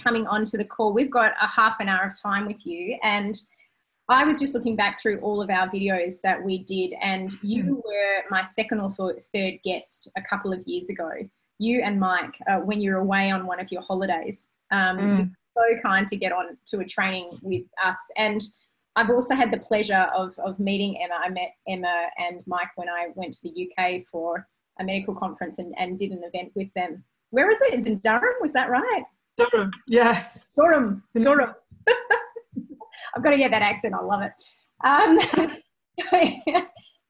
coming onto the call. We've got a half an hour of time with you, and I was just looking back through all of our videos that we did, and you were my second or third guest a couple of years ago. You and Mike, when you were away on one of your holidays. You were so kind to get on to a training with us. And I've also had the pleasure of meeting Emma. I met Emma and Mike when I went to the UK for a medical conference and did an event with them. Where was it? It was in Durham, was that right? Durham, yeah. Durham. I've got to get that accent. I love it.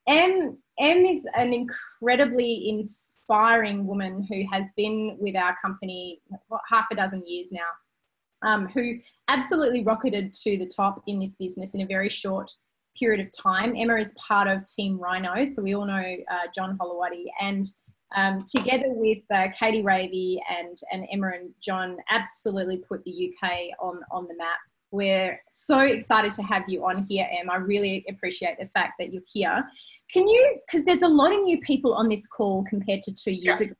Em is an incredibly inspiring woman who has been with our company half a dozen years now, who absolutely rocketed to the top in this business in a very short period of time. Emma is part of Team Rhino, so we all know John Holowati, and together with Katie Ravey and Emma and John absolutely put the UK on the map. We're so excited to have you on here, Em. I really appreciate the fact that you're here. Can you, because there's a lot of new people on this call compared to 2 years ago,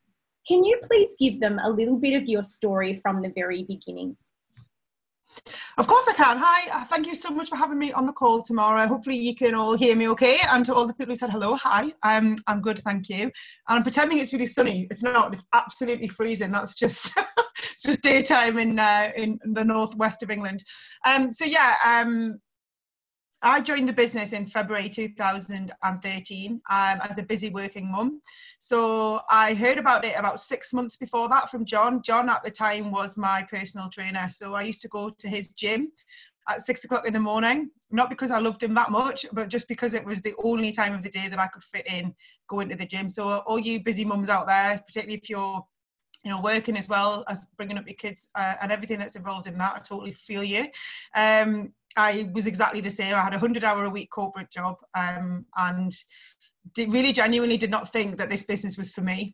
can you please give them a little bit of your story from the very beginning? Of course I can. Hi, thank you so much for having me on the call, Tamara. Hopefully you can all hear me okay. And to all the people who said hello, hi, I'm good, thank you. And I'm pretending it's really sunny. It's not, it's absolutely freezing. That's just it's just daytime in the northwest of England. I joined the business in February 2013 as a busy working mum. So I heard about it about 6 months before that from John. John at the time was my personal trainer. So I used to go to his gym at 6 o'clock in the morning, not because I loved him that much, but just because it was the only time of the day that I could fit in going to the gym. So all you busy mums out there, particularly if you're working as well as bringing up your kids and everything that's involved in that, I totally feel you. I was exactly the same. I had a 100-hour-a-week corporate job and really genuinely did not think that this business was for me.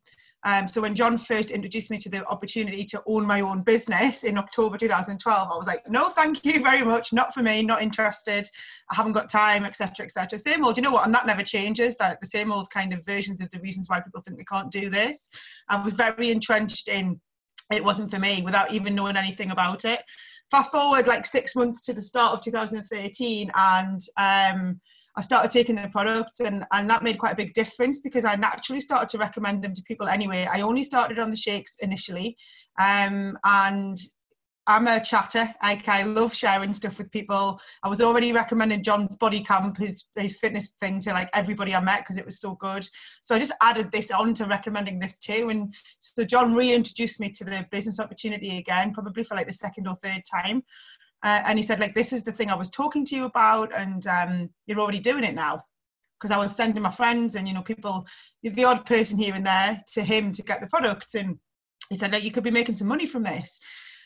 So when John first introduced me to the opportunity to own my own business in October 2012, I was like, no, thank you very much. Not for me, not interested. I haven't got time, etc., etc. Same old, you know what? And that never changes. That the same old kind of versions of the reasons why people think they can't do this. I was very entrenched in it wasn't for me without even knowing anything about it. Fast forward like 6 months to the start of 2013 and I started taking the product and that made quite a big difference because I naturally started to recommend them to people anyway. I only started on the shakes initially and I'm a chatter. I love sharing stuff with people. I was already recommending John's Body Camp, his fitness thing, to like everybody I met because it was so good. So I just added this on to recommending this too. And so John reintroduced me to the business opportunity again, probably for like the second or third time. And he said, like, this is the thing I was talking to you about and you're already doing it now. Because I was sending my friends and, people, the odd person here and there to him to get the product. And he said, like, you could be making some money from this.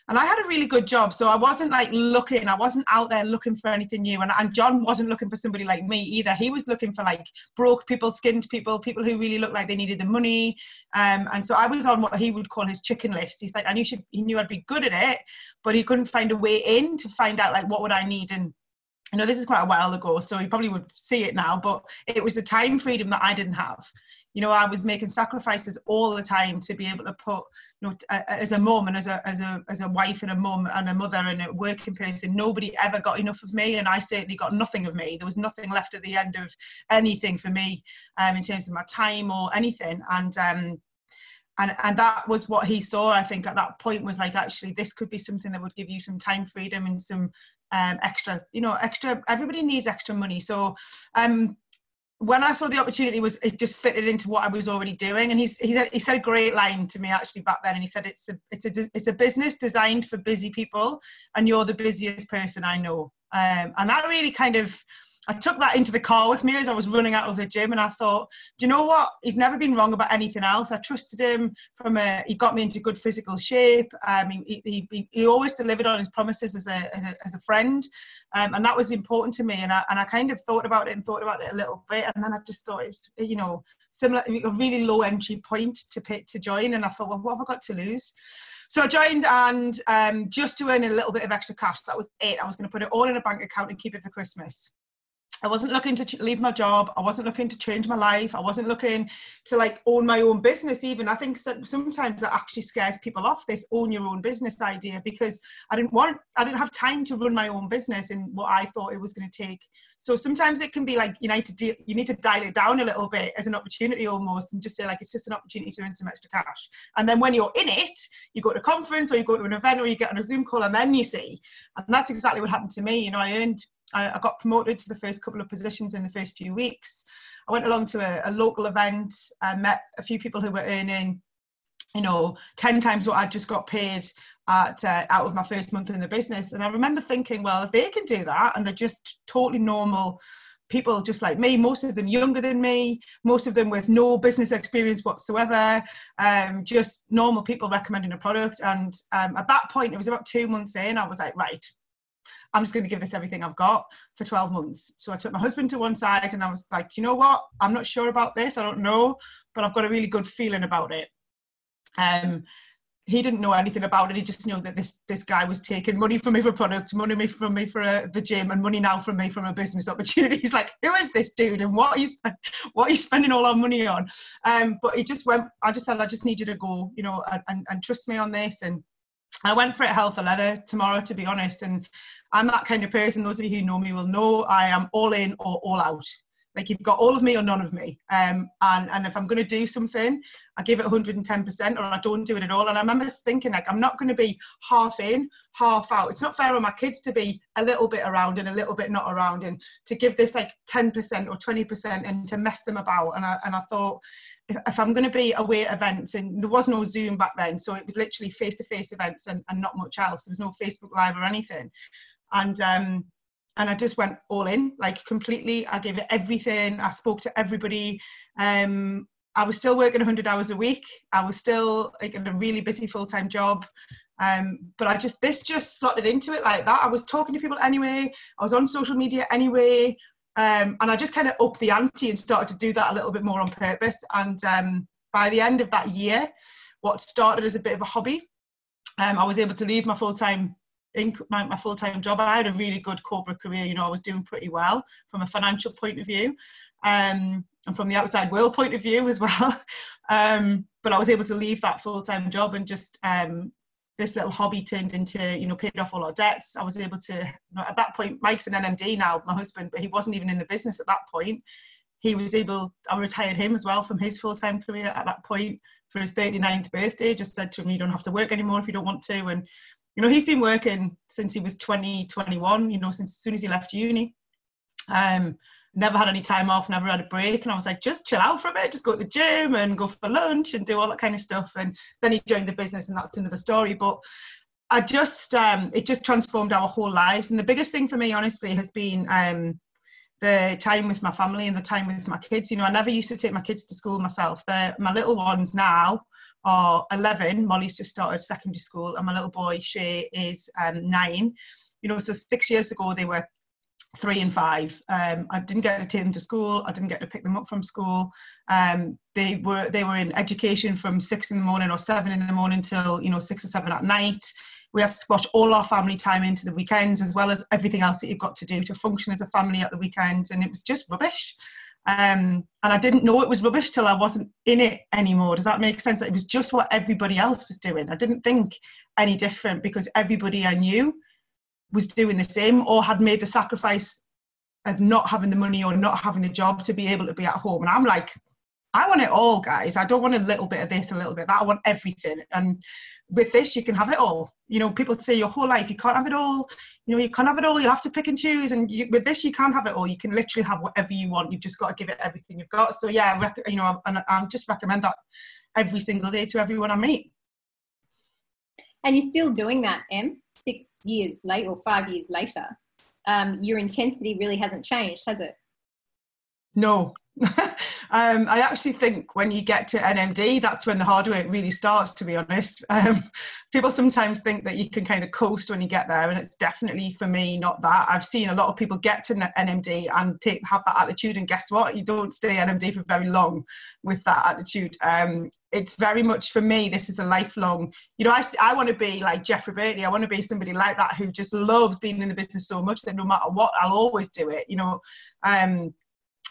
And I had a really good job. So I wasn't like I wasn't out there looking for anything new. And John wasn't looking for somebody like me either. He was looking for like broke people, skinned people who really looked like they needed the money. And so I was on what he would call his chicken list. He's like, he knew I'd be good at it, but he couldn't find a way in to find out like, what would I need? And this is quite a while ago, so he probably would see it now, but it was the time freedom that I didn't have. I was making sacrifices all the time to be able to put, as a mum and as a wife and a mum and a mother and a working person, nobody ever got enough of me, and I certainly got nothing of me. There was nothing left at the end of anything for me, in terms of my time or anything. And that was what he saw, I think, at that point, was like, actually, this could be something that would give you some time freedom and some extra, everybody needs extra money. So when I saw the opportunity, it just fitted into what I was already doing. And he said a great line to me actually back then, and he said, it's a business designed for busy people, and you're the busiest person I know. And that really I took that into the car with me as I was running out of the gym, and I thought, do you know what? He's never been wrong about anything else. I trusted him he got me into good physical shape. He always delivered on his promises as a friend. And that was important to me. And I kind of thought about it a little bit. And then I just thought it's, similar, a really low entry point to join. And I thought, well, what have I got to lose? So I joined, and just to earn a little bit of extra cash, that was it. I was going to put it all in a bank account and keep it for Christmas. I wasn't looking to leave my job. I wasn't looking to change my life. I wasn't looking to like own my own business even. I think sometimes that actually scares people off, this own your own business idea, because I didn't have time to run my own business in what I thought it was going to take. So sometimes it can be like you need to dial it down a little bit as an opportunity almost, and just say like, it's just an opportunity to earn some extra cash. And then when you're in it, you go to a conference or you go to an event or you get on a Zoom call and then you see. And that's exactly what happened to me. You know, I got promoted to the first couple of positions in the first few weeks. I went along to a local event. I met a few people who were earning, you know, 10 times what I just got paid out of my first month in the business. And I remember thinking, well, if they can do that and they're just totally normal people just like me, most of them younger than me, most of them with no business experience whatsoever, just normal people recommending a product. And at that point, it was about 2 months in, I was like, right, I'm just going to give this everything I've got for 12 months. So I took my husband to one side and I was like, you know what? I'm not sure about this. I don't know, but I've got a really good feeling about it. He didn't know anything about it. He just knew that this guy was taking money from me for products, money from me for the gym, and money now from me from a business opportunity. He's like, who is this dude and what are you spending all our money on? But he just went, I just said, I just need you to go, you know, and trust me on this. And I went for it hell for leather, Tamara, to be honest. And I'm that kind of person. Those of you who know me will know I am all in or all out. Like, you've got all of me or none of me. And if I'm going to do something, I give it 110%, or I don't do it at all. And I remember thinking, like, I'm not going to be half in, half out. It's not fair on my kids to be a little bit around and a little bit not around, and to give this like 10% or 20% and to mess them about. And I thought, if I'm going to be away at events, and there was no Zoom back then, so it was literally face-to-face events and not much else. There was no Facebook Live or anything. And I just went all in, like, completely. I gave it everything. I spoke to everybody. I was still working 100 hours a week. I was still like in a really busy full-time job. But this just slotted into it like that. I was talking to people anyway. I was on social media anyway. And I just kind of upped the ante and started to do that a little bit more on purpose. And by the end of that year, what started as a bit of a hobby, I was able to leave my full-time job. I had a really good corporate career. You know, I was doing pretty well from a financial point of view, and from the outside world point of view as well. But I was able to leave that full-time job, and just this little hobby turned into, you know, paid off all our debts. I was able to, you know, at that point, Mike's an NMD now, my husband, but he wasn't even in the business at that point. I retired him as well from his full-time career at that point for his 39th birthday. Just said to him, you don't have to work anymore if you don't want to. And you know, he's been working since he was 21, you know, since as soon as he left uni. Never had any time off, never had a break. And I was like, just chill out for a bit, just go to the gym and go for lunch and do all that kind of stuff. And then he joined the business, and that's another story. But it just transformed our whole lives. And the biggest thing for me, honestly, has been the time with my family and the time with my kids. You know, I never used to take my kids to school myself. My little ones now are 11. Molly's just started secondary school, and my little boy Shay is 9. You know, so 6 years ago they were 3 and 5. I didn't get to take them to school. I didn't get to pick them up from school. They were in education from 6 in the morning or 7 in the morning till, you know, 6 or 7 at night. We have to squash all our family time into the weekends, as well as everything else that you've got to do to function as a family at the weekends. And it was just rubbish. And I didn't know it was rubbish till I wasn't in it anymore. Does that make sense? It was just what everybody else was doing. I didn't think any different, because everybody I knew was doing the same, or had made the sacrifice of not having the money or not having the job to be able to be at home. And I'm like, I want it all, guys. I don't want a little bit of this, a little bit of that. I want everything. And with this, you can have it all. You know, people say your whole life, you can't have it all. You know, you can't have it all. You have to pick and choose. And with this, you can't have it all. You can literally have whatever you want. You've just got to give it everything you've got. So yeah, you know, and I just recommend that every single day to everyone I meet. And you're still doing that, Em, 6 years later or 5 years later. Your intensity really hasn't changed, has it? No. I actually think when you get to NMD, that's when the hard work really starts, to be honest. People sometimes think that you can kind of coast when you get there, and it's definitely, for me, not that. I've seen a lot of people get to NMD and have that attitude, and guess what? You don't stay NMD for very long with that attitude. It's very much, for me, this is a lifelong, I want to be like Jeff Roberti. I want to be somebody like that who just loves being in the business so much that no matter what, I'll always do it,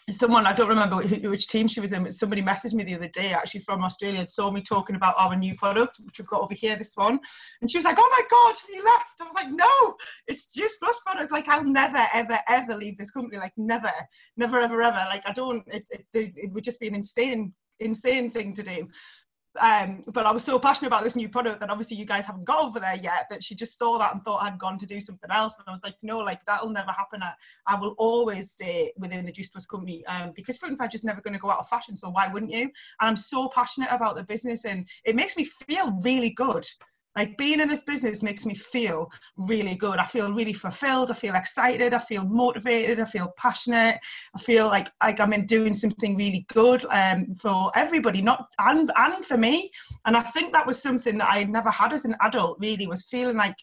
Someone, I don't remember which team she was in, but somebody messaged me the other day, actually from Australia, and saw me talking about our new product, which we've got over here, this one. And she was like, oh my God, have you left? I was like, no, it's Juice Plus product. Like, I'll never, ever, ever leave this company. Like, never, never, ever, ever. Like, it would just be an insane thing to do. But I was so passionate about this new product that obviously you guys haven't got over there yet, that she just saw that and thought I'd gone to do something else. And I was like, no, like, that'll never happen. I will always stay within the Juice Plus company, because Fruit and Veg is never going to go out of fashion. So why wouldn't you? And I'm so passionate about the business, and it makes me feel really good. Like, being in this business makes me feel really good. I feel really fulfilled. I feel excited. I feel motivated. I feel passionate. I feel like I'm doing something really good for everybody, and for me. And I think that was something that I had never had as an adult, really, was feeling like,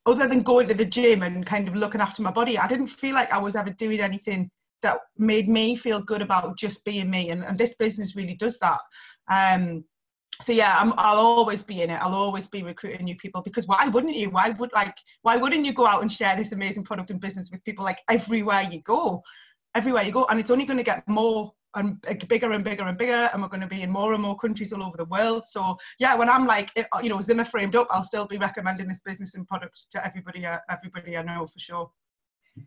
other than going to the gym and kind of looking after my body, I didn't feel like I was ever doing anything that made me feel good about just being me. And this business really does that. So yeah, I'll always be in it. I'll always be recruiting new people, because why wouldn't you? Why wouldn't you go out and share this amazing product and business with people, like, everywhere you go? And it's only going to get more and bigger and bigger and bigger, and we're going to be in more and more countries all over the world. So yeah, when I'm like, Zimmer framed up, I'll still be recommending this business and product to everybody I know, for sure.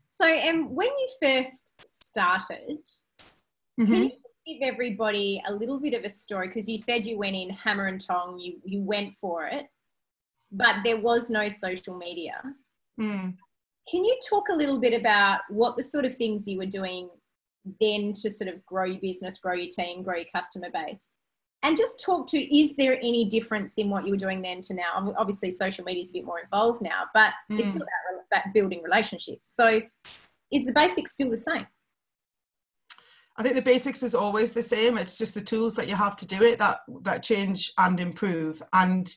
So when you first started, can you give everybody a little bit of a story? Because you said you went in hammer and tong, you went for it, but there was no social media. Can you talk a little bit about what the sort of things you were doing then to sort of grow your business, grow your team, grow your customer base? And just talk to, is there any difference in what you were doing then to now? Obviously social media is a bit more involved now, but it's still about building relationships. So is the basics still the same? I think the basics is always the same. It's just the tools that you have to do it that change and improve. And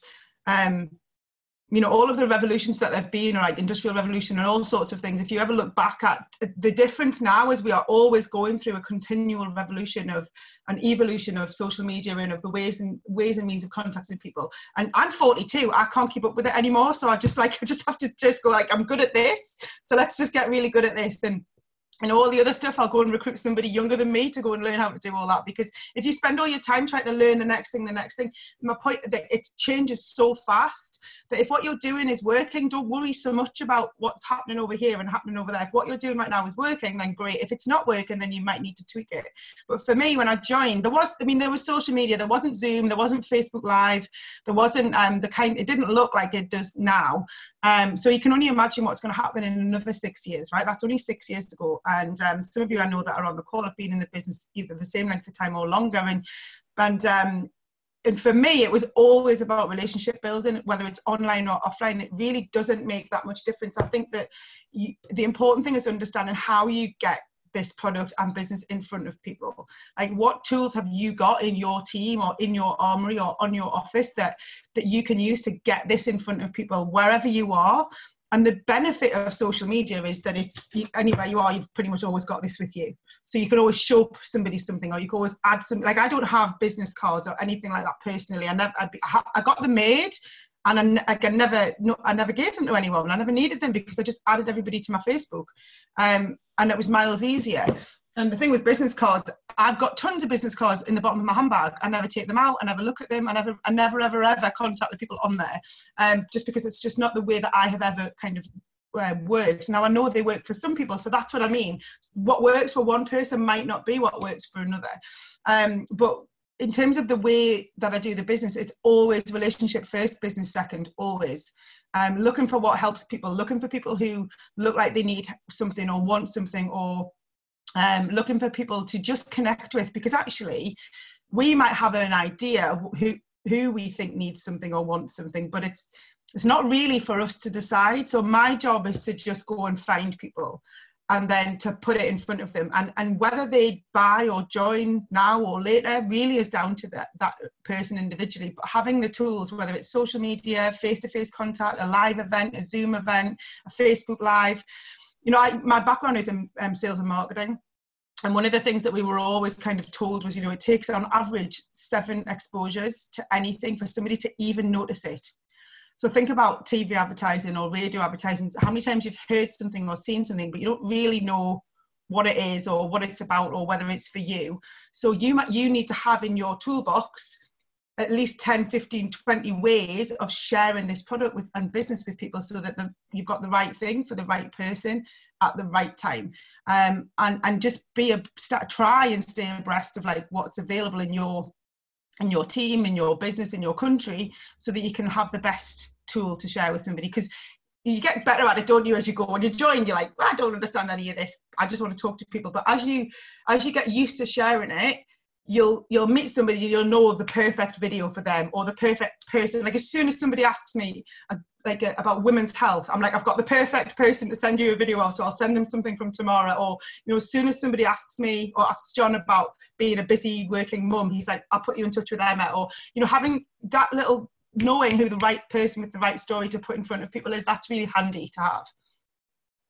all of the revolutions that there have been, like industrial revolution and all sorts of things, if you ever look back at the difference now, is we are always going through a continual revolution of an evolution of social media and of the ways and means of contacting people. And I'm 42, I can't keep up with it anymore. So I just have to just go, like, I'm good at this, so let's just get really good at this. And all the other stuff, I'll go and recruit somebody younger than me to go and learn how to do all that. Because if you spend all your time trying to learn the next thing, my point that it changes so fast that if what you're doing is working, don't worry so much about what's happening over here and happening over there. If what you're doing right now is working, then great. If it's not working, then you might need to tweak it. But for me, when I joined, there was social media. There wasn't Zoom. There wasn't Facebook Live. There wasn't it didn't look like it does now. So you can only imagine what's going to happen in another 6 years, right? That's only 6 years to go. And some of you I know that are on the call have been in the business either the same length of time or longer. And for me, it was always about relationship building, whether it's online or offline. It really doesn't make that much difference. I think that the important thing is understanding how you get this product and business in front of people. Like, what tools have you got in your team or in your armory or on your office that you can use to get this in front of people wherever you are? And the benefit of social media is that it's anywhere you are, you've pretty much always got this with you. So you can always show somebody something, or you can always add something. Like, I don't have business cards or anything like that personally. I got them made, and I never gave them to anyone. I never needed them because I just added everybody to my Facebook, and it was miles easier. And the thing with business cards, I've got tons of business cards in the bottom of my handbag. I never take them out. I never look at them. I never ever contact the people on there, just because it's just not the way that I have ever kind of worked. Now, I know they work for some people, so that's what I mean. What works for one person might not be what works for another. But in terms of the way that I do the business, it's always relationship first, business second, always. Looking for what helps people, looking for people who look like they need something or want something, or looking for people to just connect with, because actually we might have an idea who we think needs something or wants something, but it's not really for us to decide. So my job is to just go and find people and then to put it in front of them. And whether they buy or join now or later really is down to that person individually. But having the tools, whether it's social media, face-to-face contact, a live event, a Zoom event, a Facebook Live. You know, my background is in sales and marketing. And one of the things that we were always kind of told was, you know, it takes on average 7 exposures to anything for somebody to even notice it. So think about TV advertising or radio advertising, how many times you've heard something or seen something, but you don't really know what it is or what it's about or whether it's for you. So you need to have in your toolbox at least 10, 15, 20 ways of sharing this product with and business with people, so that you've got the right thing for the right person at the right time. And just try and stay abreast of like what's available in your team, in your business, in your country, so that you can have the best tool to share with somebody. Because you get better at it, don't you, as you go. When you join, you're like, well, I don't understand any of this, I just want to talk to people. But as you get used to sharing it, you'll meet somebody, you'll know the perfect video for them or the perfect person. Like as soon as somebody asks me about women's health, I'm like, I've got the perfect person to send you a video of, so I'll send them something from Tamara. Or, you know, as soon as somebody asks me or asks John about being a busy working mum, he's like, I'll put you in touch with Emma. Or, you know, having that little, knowing who the right person with the right story to put in front of people is, that's really handy to have.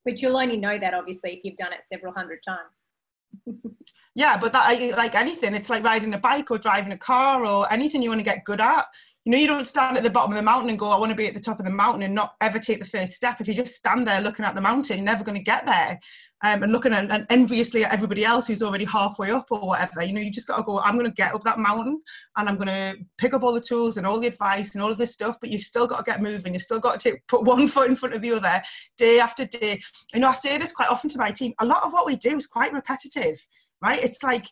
But you'll only know that obviously if you've done it several hundred times. Yeah, but that, like anything, it's like riding a bike or driving a car or anything you want to get good at. You know, you don't stand at the bottom of the mountain and go, I want to be at the top of the mountain, and not ever take the first step. If you just stand there looking at the mountain, you're never going to get there. And looking and enviously at everybody else who's already halfway up or whatever, you know, you just got to go, I'm going to get up that mountain and I'm going to pick up all the tools and all the advice and all of this stuff, but you've still got to get moving. You've still got to put one foot in front of the other day after day. You know, I say this quite often to my team, a lot of what we do is quite repetitive, right? It's like,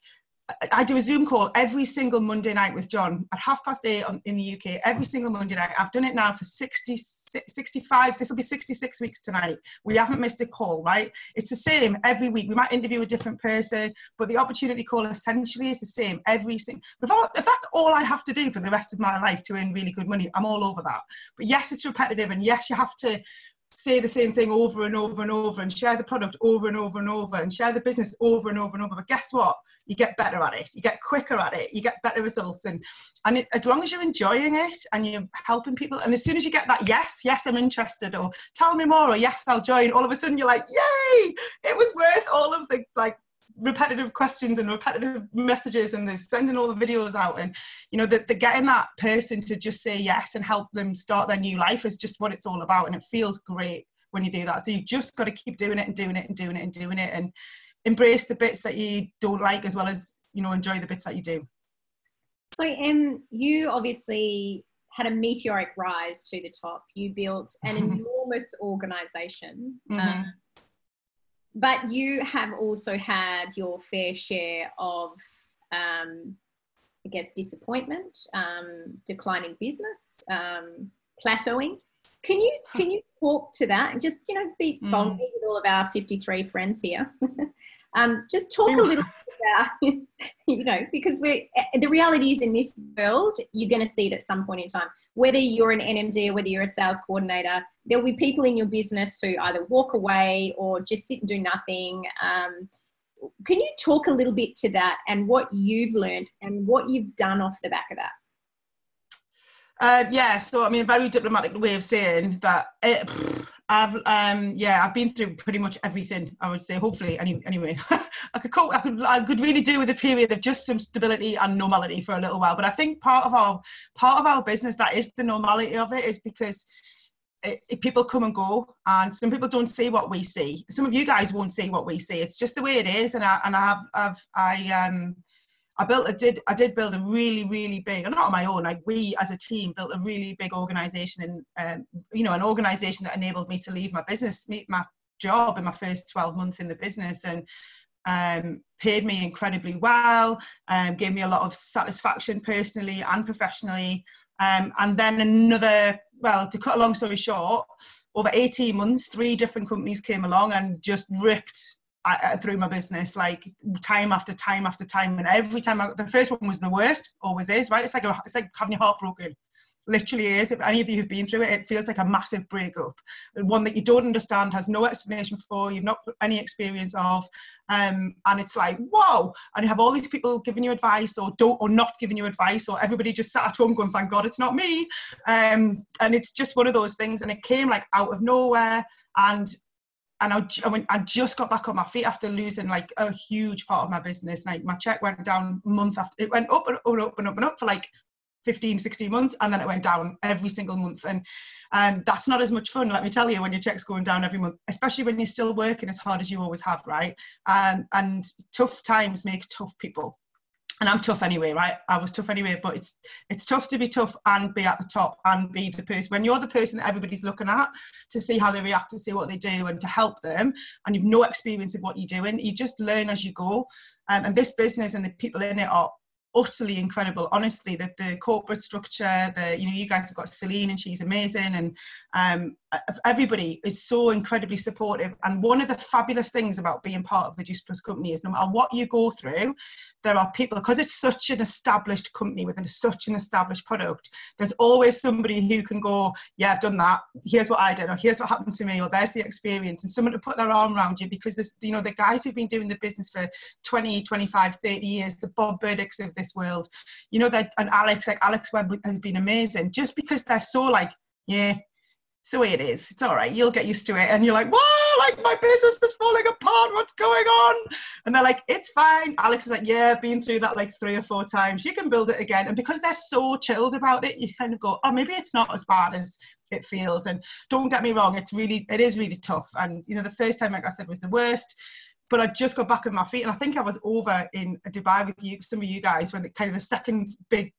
I do a Zoom call every single Monday night with John at 8:30 in the UK, every single Monday night. I've done it now for 65, this will be 66 weeks tonight. We haven't missed a call, right? It's the same every week. We might interview a different person, but the opportunity call essentially is the same every single. If that's all I have to do for the rest of my life to earn really good money, I'm all over that. But yes, it's repetitive, and yes, you have to say the same thing over and over and over, and share the product over and over and over, and share the business over and over and over. But guess what? You get better at it, you get quicker at it, you get better results. And as long as you're enjoying it and you're helping people, and as soon as you get that yes, I'm interested, or tell me more, or yes, I'll join, all of a sudden you're like, yay, it was worth all of the like repetitive questions and repetitive messages, and they're sending all the videos out. And you know, the getting that person to just say yes and help them start their new life is just what it's all about. And it feels great when you do that. So you just got to keep doing it and doing it and doing it and doing it, and embrace the bits that you don't like, as well as, you know, enjoy the bits that you do. So you obviously had a meteoric rise to the top. You built an enormous organization. But you have also had your fair share of, I guess, disappointment, declining business, plateauing. Can you talk to that and just, you know, be vulnerable with all of our 53 friends here? Just talk a little bit about, you know, because the reality is in this world, you're going to see it at some point in time. Whether you're an NMD or whether you're a sales coordinator, there will be people in your business who either walk away or just sit and do nothing. Can you talk a little bit to that and what you've learned and what you've done off the back of that? Yeah, so I mean, a very diplomatic way of saying that I've been through pretty much everything, I would say, hopefully anyway. I could really do with a period of just some stability and normality for a little while. But I think part of our business, that is the normality of it, is because people come and go, and some people don't see what we see. Some of you guys won't see what we see. It's just the way it is. And I did build a really, really big, and not on my own, like we as a team built a really big organization, and you know, an organization that enabled me to leave my business, my job in my first 12 months in the business, and paid me incredibly well, gave me a lot of satisfaction personally and professionally. And then to cut a long story short, over 18 months, 3 different companies came along and just ripped through my business, like time after time after time. And every time the first one was the worst, always is, right? It's like having your heart broken. literally is. If any of you have been through it, it feels like a massive breakup, one that you don't understand, has no explanation for, you've not any experience of, and it's like, whoa, and you have all these people giving you advice or not giving you advice, or everybody just sat at home going, thank God it's not me, and it's just one of those things. And it came like out of nowhere, and I just got back on my feet after losing like a huge part of my business. Like my check went down month after, it went up and up and up and up and up for like 15, 16 months, and then it went down every single month. And that's not as much fun, let me tell you, when your check's going down every month, especially when you're still working as hard as you always have, right? And tough times make tough people. And I'm tough anyway, right? I was tough anyway, but it's tough to be tough and be at the top and be the person. When you're the person that everybody's looking at to see how they react, to see what they do and to help them, and you've no experience of what you're doing, you just learn as you go. And this business and the people in it are utterly incredible. Honestly, the corporate structure, you guys have got Celine and she's amazing, and everybody is so incredibly supportive. And one of the fabulous things about being part of the Juice Plus company is no matter what you go through, there are people, because it's such an established company within such an established product, there's always somebody who can go, yeah, I've done that, here's what I did, or here's what happened to me, or there's the experience, and someone to put their arm around you. Because there's, the guys who've been doing the business for 20, 25, 30 years, the Bob Burdicks of this world, and Alex Webb has been amazing, just because they're so like, yeah, it's the way it is, it's all right, you'll get used to it. And you're like, whoa, like my business is falling apart, what's going on? And they're like, it's fine. Alex is like, yeah, been through that like 3 or 4 times, you can build it again. And because they're so chilled about it, you kind of go, oh, maybe it's not as bad as it feels. And don't get me wrong, it is really tough. And the first time, like I said, was the worst, but I just got back on my feet. And I think I was over in Dubai with some of you guys when the second big,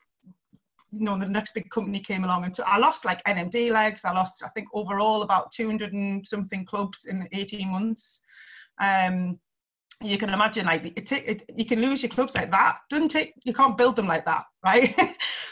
the next big company came along, and I lost like NMD legs. I lost, I think, overall about 200 and something clubs in 18 months. You can imagine, like, you can lose your clubs like that. You can't build them like that, right?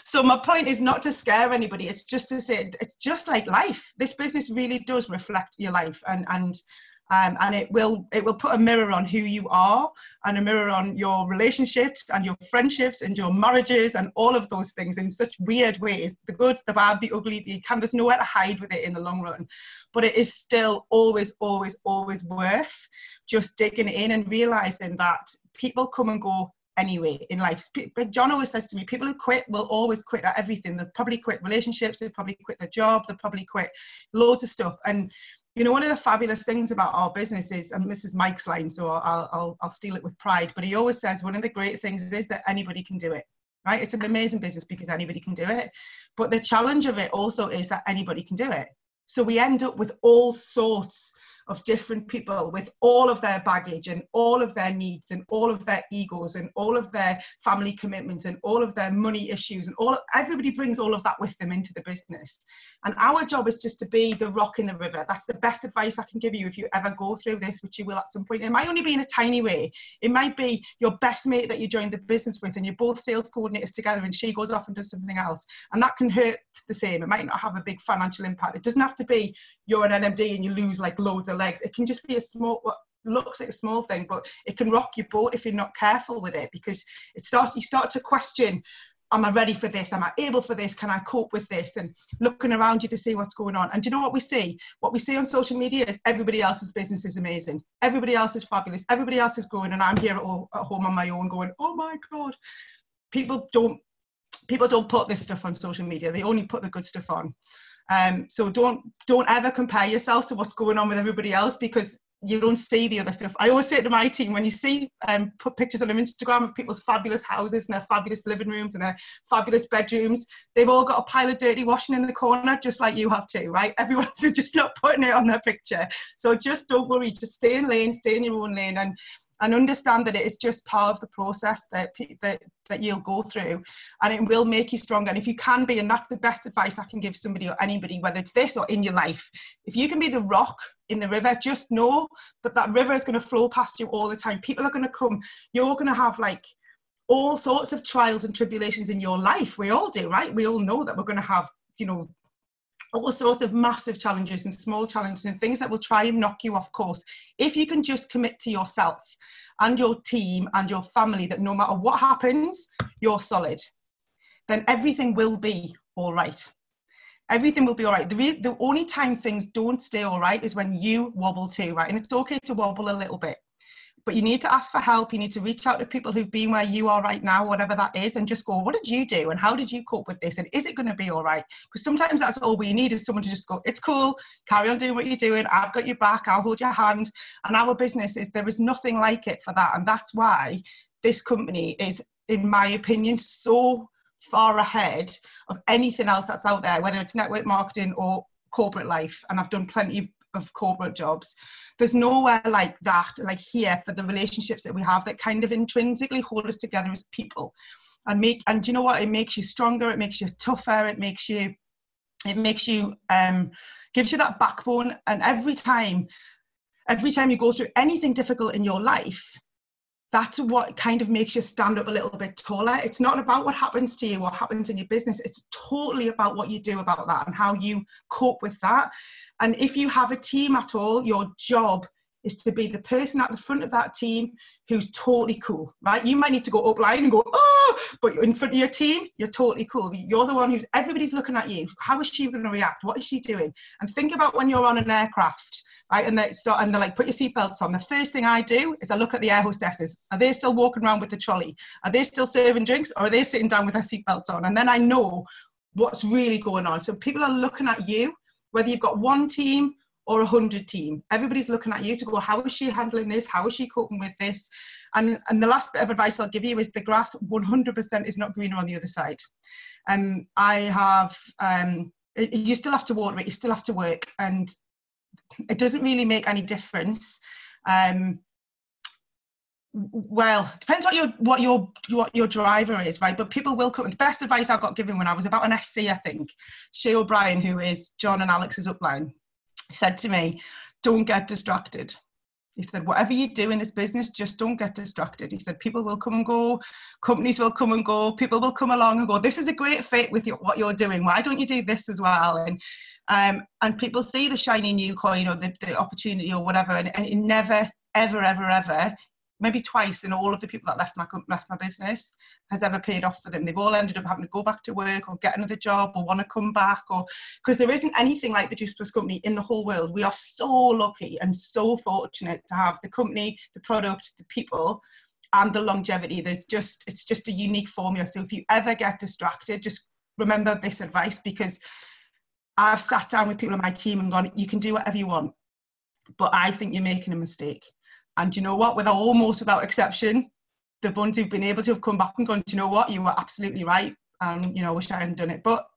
So my point is not to scare anybody. It's just to say, it's just like life. This business really does reflect your life, and it will put a mirror on who you are, and a mirror on your relationships and your friendships and your marriages and all of those things in such weird ways. The good, the bad, the ugly, there's nowhere to hide with it in the long run. But it is still always, always, always worth just digging in and realizing that people come and go anyway in life. John always says to me, people who quit will always quit at everything. They'll probably quit relationships, they'll probably quit their job, they'll probably quit loads of stuff. And one of the fabulous things about our business is, and this is Mike's line, so I'll steal it with pride, but he always says one of the great things is that anybody can do it, right? It's an amazing business because anybody can do it. But the challenge of it also is that anybody can do it. So we end up with all sorts of different people with all of their baggage and all of their needs and all of their egos and all of their family commitments and all of their money issues, and everybody brings all of that with them into the business. And our job is just to be the rock in the river. That's the best advice I can give you if you ever go through this, which you will at some point. It might only be in a tiny way. It might be your best mate that you joined the business with and you're both sales coordinators together and she goes off and does something else, and that can hurt the same. It might not have a big financial impact. It doesn't have to be you're an NMD and you lose like loads of legs. It can just be a small, what looks like a small thing, but it can rock your boat if you're not careful with it, because you start to question, am I ready for this? Am I able for this? Can I cope with this? And looking around you to see what's going on. And do you know what we see? What we see on social media is everybody else's business is amazing. Everybody else is fabulous. Everybody else is growing, and I'm here at home on my own going, oh my God. People don't put this stuff on social media. They only put the good stuff on. So don't ever compare yourself to what's going on with everybody else, because you don't see the other stuff. I always say to my team, when you see put pictures on Instagram of people's fabulous houses and their fabulous living rooms and their fabulous bedrooms, they've all got a pile of dirty washing in the corner, just like you have too, right? Everyone's just not putting it on their picture. So just don't worry, just stay in lane, stay in your own lane, and understand that it is just part of the process that you'll go through, and it will make you stronger. And if you can be, and that's the best advice I can give somebody or anybody, whether it's this or in your life, if you can be the rock in the river, just know that river is going to flow past you all the time. People are going to come. You're going to have like all sorts of trials and tribulations in your life. We all do, right? We all know that we're going to have, all sorts of massive challenges and small challenges and things that will try and knock you off course. If you can just commit to yourself and your team and your family that no matter what happens, you're solid, then everything will be all right. Everything will be all right. The only time things don't stay all right is when you wobble too, right? And it's okay to wobble a little bit, but you need to ask for help. You need to reach out to people who've been where you are right now, whatever that is, and just go, what did you do? And how did you cope with this? And is it going to be all right? Because sometimes that's all we need, is someone to just go, it's cool, carry on doing what you're doing. I've got your back. I'll hold your hand. And our business there is nothing like it for that. And that's why this company is, in my opinion, so far ahead of anything else that's out there, whether it's network marketing or corporate life. And I've done plenty of corporate jobs. There's nowhere like that, like here, for the relationships that we have that kind of intrinsically hold us together as people, and do you know what? It makes you stronger. It makes you tougher. It gives you that backbone. And every time you go through anything difficult in your life, that's what kind of makes you stand up a little bit taller. It's not about what happens to you, what happens in your business. It's totally about what you do about that and how you cope with that. And if you have a team at all, your job is to be the person at the front of that team who's totally cool, right? You might need to go upline and go, oh, but you're in front of your team, you're totally cool. You're the one everybody's looking at you. How is she going to react? What is she doing? And think about when you're on an aircraft, right? And they're like, put your seatbelts on. The first thing I do is I look at the air hostesses. Are they still walking around with the trolley? Are they still serving drinks, or are they sitting down with their seatbelts on? And then I know what's really going on. So people are looking at you, whether you've got one team or 100 team. Everybody's looking at you to go, how is she handling this? How is she coping with this? And the last bit of advice I'll give you is the grass 100% is not greener on the other side. You still have to water it, you still have to work, and it doesn't really make any difference. Well, depends what your driver is, right? But people will come. The best advice I got given when I was about an SC, I think, Shay O'Brien, who is John and Alex's upline, said to me, don't get distracted. He said, whatever you do in this business, just don't get distracted. He said, people will come and go, companies will come and go, people will come along and go, this is a great fit with what you're doing. Why don't you do this as well? And people see the shiny new coin or the opportunity or whatever, and it never, ever, ever, ever, maybe twice in all of the people that left my business, has ever paid off for them. They've all ended up having to go back to work or get another job or want to come back, or because there isn't anything like the Juice Plus company in the whole world. We are so lucky and so fortunate to have the company, the product, the people, and the longevity. It's just a unique formula. So if you ever get distracted, just remember this advice, because I've sat down with people on my team and gone, you can do whatever you want, but I think you're making a mistake. And you know what, almost without exception, the ones who've been able to have come back and gone, do you know what, you were absolutely right. And, I wish I hadn't done it. But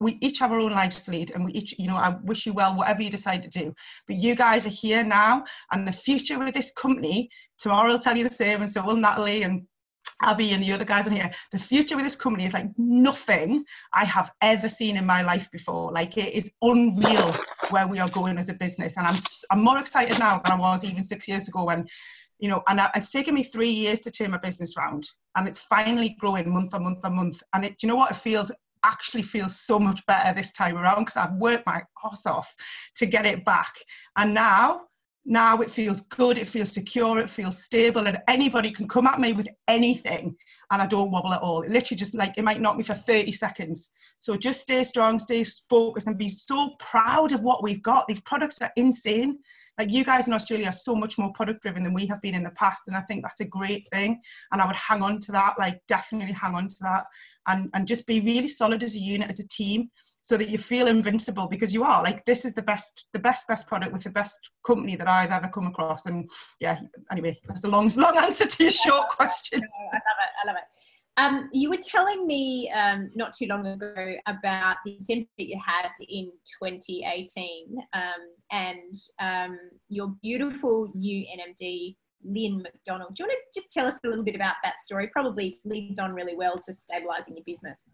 we each have our own lives to lead, and we each, I wish you well, whatever you decide to do. But you guys are here now, and the future of this company, Tamara will tell you the same, and so will Natalie and Abby and the other guys on here. The future with this company is like nothing I have ever seen in my life before. Like, it is unreal where we are going as a business, and I'm more excited now than I was even 6 years ago when, and it's taken me 3 years to turn my business round, and it's finally growing month on month on month. And do you know what? It actually feels so much better this time around, because I've worked my arse off to get it back, and now it feels good, it feels secure, it feels stable, and anybody can come at me with anything and I don't wobble at all. It literally just, like, it might knock me for 30 seconds. So just stay strong, stay focused, and be so proud of what we've got. These products are insane. Like, you guys in Australia are so much more product driven than we have been in the past, and I think that's a great thing, and I would hang on to that, like, definitely hang on to that, and just be really solid as a unit, as a team, so that you feel invincible, because you are. Like, this is the best product with the best company that I've ever come across. And yeah, anyway, that's a long answer to your short question. I love it. You were telling me not too long ago about the incentive that you had in 2018, and your beautiful new NMD, Lynn McDonald. Do you want to just tell us a little bit about that story? Probably leads on really well to stabilising your business.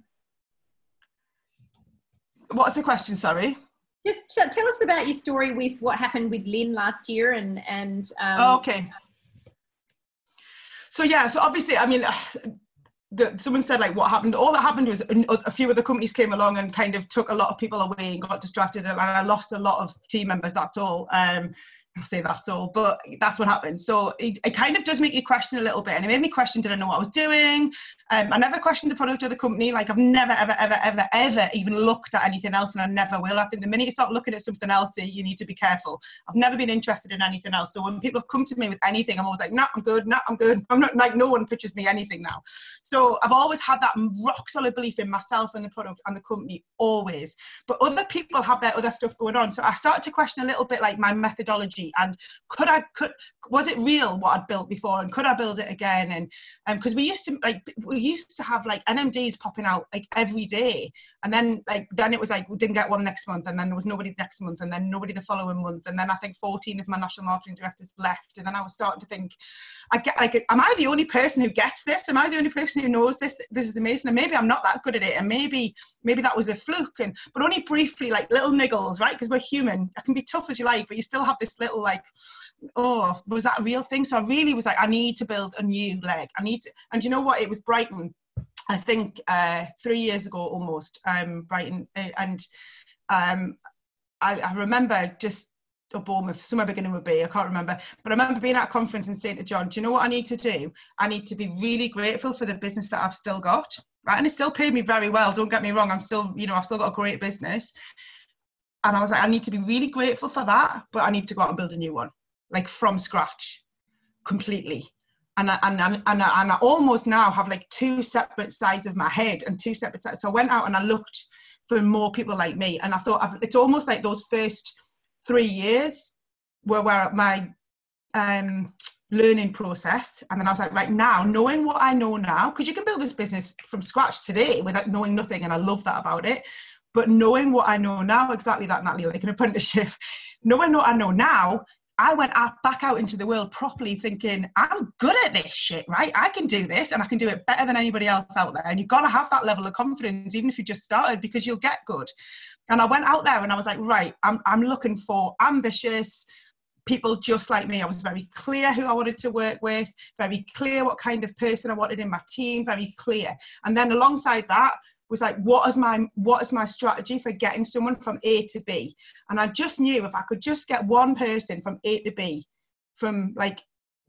What's the question, sorry? Just tell us about your story with what happened with Lynn last year and okay. So yeah, so obviously, I mean, someone said, like, what happened? All that happened was a few other companies came along and kind of took a lot of people away and got distracted, and I lost a lot of team members, that's all. I'll say that's all, but that's what happened. So it kind of does make you question a little bit, and it made me question, did I know what I was doing? I never questioned the product or the company. Like, I've never, ever, ever, ever, ever even looked at anything else, and I never will. I think the minute you start looking at something else, you need to be careful. I've never been interested in anything else. So when people have come to me with anything, I'm always like, nah, I'm good, nah, I'm good. I'm not, like, no one pitches me anything now. So I've always had that rock solid belief in myself and the product and the company, always. But other people have their other stuff going on. So I started to question a little bit, like, my methodology, and was it real what I'd built before, and could I build it again? And because we used to have like NMDs popping out like every day, and then it was like we didn't get one next month, and then there was nobody next month, and then nobody the following month, and then I think 14 of my national marketing directors left, and then I was starting to think, am I the only person who gets this? Am I the only person who knows this? This is amazing, and maybe I'm not that good at it, and maybe that was a fluke, but only briefly, like little niggles, right? Because we're human. I can be tough as you like, but you still have this little like, oh, was that a real thing? So I really was like, I need to build a new leg. And you know what? It was Brighton, I think 3 years ago almost, Brighton. And I remember just, or Bournemouth, somewhere beginning with B, I can't remember. But I remember being at a conference and saying to John, do you know what I need to do? I need to be really grateful for the business that I've still got, right? And it still paid me very well. Don't get me wrong. I've still got a great business. And I was like, I need to be really grateful for that, but I need to go out and build a new one, like from scratch, completely. And I almost now have like two separate sides of my head and two separate sides. So I went out and I looked for more people like me. And I thought it's almost like those first 3 years were my learning process. And then I was like, right now, knowing what I know now, because you can build this business from scratch today without knowing nothing. And I love that about it. But knowing what I know now, exactly that, Natalie, like an apprenticeship, knowing what I know now, I went back out into the world properly thinking, I'm good at this shit, right? I can do this, and I can do it better than anybody else out there. And you've got to have that level of confidence, even if you just started, because you'll get good. And I went out there and I was like, right, I'm looking for ambitious people just like me. I was very clear who I wanted to work with, very clear what kind of person I wanted in my team, very clear. And then alongside that, was like, what is my strategy for getting someone from A to B? And I just knew if I could just get one person from A to B, from like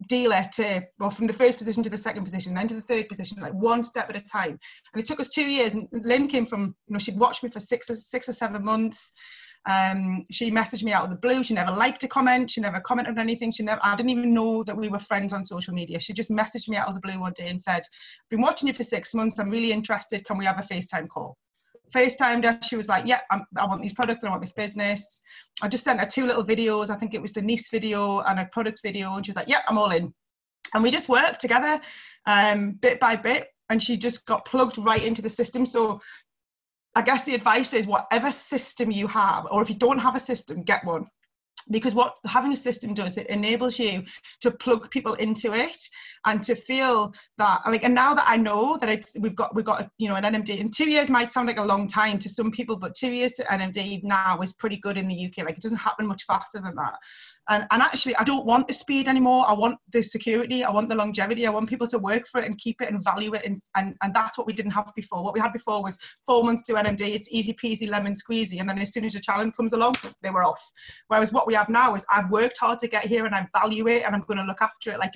dealer to, well, from the first position to the second position, then to the third position, like one step at a time. And it took us 2 years. And Lynn came from, she'd watched me for six or 7 months. She messaged me out of the blue. She never liked a comment. She never commented on anything. I didn't even know that we were friends on social media. She just messaged me out of the blue one day and said, I've been watching you for 6 months. I'm really interested. Can we have a FaceTime call? FaceTimed her. She was like, yeah, I want these products and I want this business. I just sent her 2 little videos. I think it was the niece video and a product video. And she was like, yeah, I'm all in. And we just worked together bit by bit. And she just got plugged right into the system. So I guess the advice is whatever system you have, or if you don't have a system, get one. Because what having a system does, it enables you to plug people into it and to feel that, like, and now that I know that we've got an NMD, and 2 years might sound like a long time to some people, but 2 years to NMD now is pretty good in the UK. Like, it doesn't happen much faster than that. And actually, I don't want the speed anymore. I want the security. I want the longevity. I want people to work for it and keep it and value it. And that's what we didn't have before. What we had before was 4 months to NMD. It's easy peasy, lemon squeezy. And then as soon as a challenge comes along, they were off. Whereas what we have now is I've worked hard to get here and I value it, and I'm going to look after it like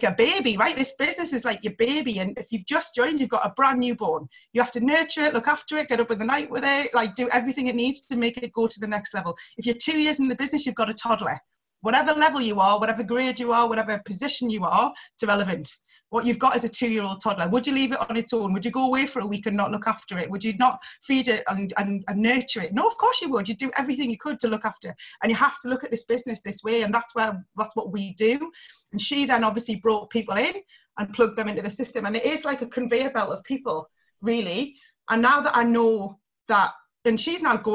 a baby, right? This business is like your baby. And if you've just joined, you've got a brand newborn. You have to nurture it, look after it, get up in the night with it, like do everything it needs to make it go to the next level. If you're 2 years in the business, you've got a toddler. Whatever level you are, whatever grade you are, whatever position you are, it's irrelevant. What you've got is a 2-year-old toddler. Would you leave it on its own? Would you go away for a week and not look after it? Would you not feed it and nurture it? No, of course you would. You'd do everything you could to look after it. And you have to look at this business this way, and that's what we do. And she then obviously brought people in and plugged them into the system. And it is like a conveyor belt of people, really. And now that I know that, and she's now gone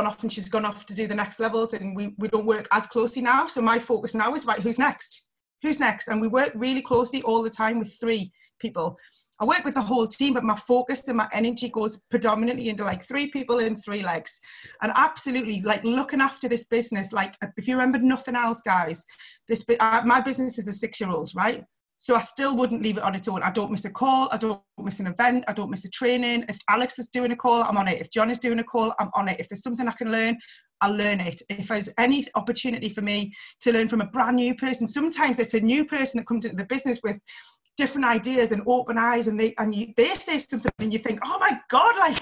off and she's gone off to do the next levels, and we don't work as closely now. So my focus now is, right, who's next? Who's next? And we work really closely all the time with 3 people. I work with the whole team, but my focus and my energy goes predominantly into like 3 people in 3 legs. And absolutely, like, looking after this business, like, if you remember nothing else, guys, my business is a 6-year-old, right? So I still wouldn't leave it on its own. I don't miss a call. I don't miss an event. I don't miss a training. If Alex is doing a call, I'm on it. If John is doing a call, I'm on it. If there's something I can learn, I'll learn it. If there's any opportunity for me to learn from a brand new person, sometimes it's a new person that comes into the business with different ideas and open eyes, and they say something and you think, oh my God, like